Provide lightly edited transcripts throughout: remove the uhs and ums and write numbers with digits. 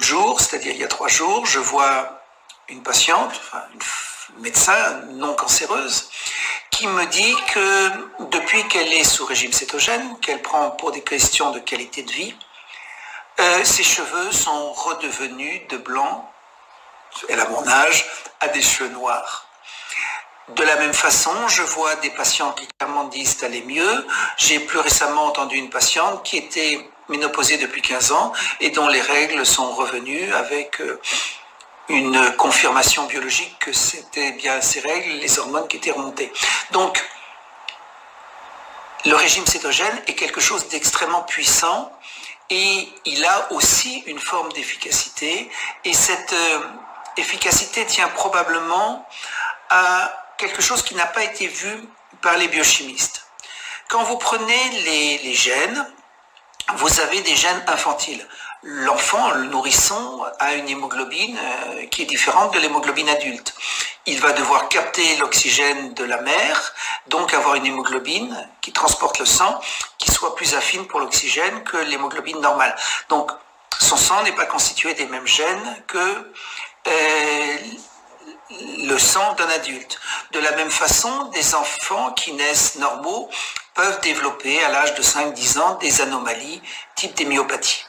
jours, c'est-à-dire il y a 3 jours, je vois une patiente, enfin une médecin non cancéreuse, qui me dit que depuis qu'elle est sous régime cétogène, qu'elle prend pour des questions de qualité de vie, ses cheveux sont redevenus de blanc, elle a mon âge, à des cheveux noirs. De la même façon, je vois des patients qui clairement disent aller mieux. J'ai plus récemment entendu une patiente qui était ménopausée depuis 15 ans et dont les règles sont revenues avec une confirmation biologique que c'était bien ces règles, les hormones qui étaient remontées. Donc, le régime cétogène est quelque chose d'extrêmement puissant et il a aussi une forme d'efficacité et cette efficacité tient probablement à quelque chose qui n'a pas été vu par les biochimistes. Quand vous prenez les gènes, vous avez des gènes infantiles. L'enfant, le nourrisson, a une hémoglobine qui est différente de l'hémoglobine adulte. Il va devoir capter l'oxygène de la mère, donc avoir une hémoglobine qui transporte le sang, qui soit plus affine pour l'oxygène que l'hémoglobine normale. Donc, son sang n'est pas constitué des mêmes gènes que le sang d'un adulte. De la même façon, des enfants qui naissent normaux peuvent développer à l'âge de 5-10 ans des anomalies type des myopathies.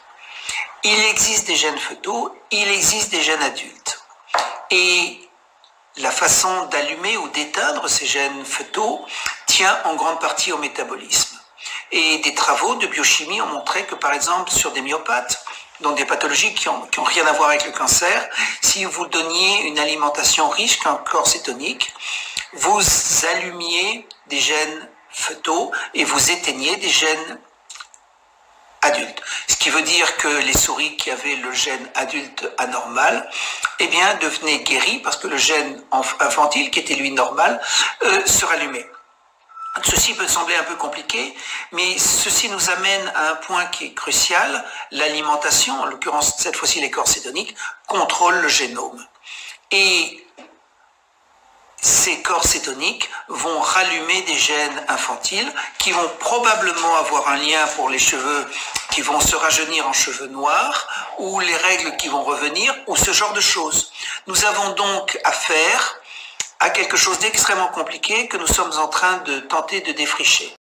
Il existe des gènes fœtaux, il existe des gènes adultes. Et la façon d'allumer ou d'éteindre ces gènes fœtaux tient en grande partie au métabolisme. Et des travaux de biochimie ont montré que, par exemple, sur des myopathes, donc des pathologies qui ont rien à voir avec le cancer, si vous donniez une alimentation riche en corps cétonique, vous allumiez des gènes fœtaux et vous éteigniez des gènes adultes. Ce qui veut dire que les souris qui avaient le gène adulte anormal, eh bien, devenaient guéries parce que le gène infantile, qui était lui normal, se rallumait. Ceci peut sembler un peu compliqué, mais ceci nous amène à un point qui est crucial. L'alimentation, en l'occurrence cette fois-ci les corps cétoniques, contrôle le génome. Et ces corps cétoniques vont rallumer des gènes infantiles qui vont probablement avoir un lien pour les cheveux qui vont se rajeunir en cheveux noirs ou les règles qui vont revenir ou ce genre de choses. Nous avons donc affaire à quelque chose d'extrêmement compliqué que nous sommes en train de tenter de défricher.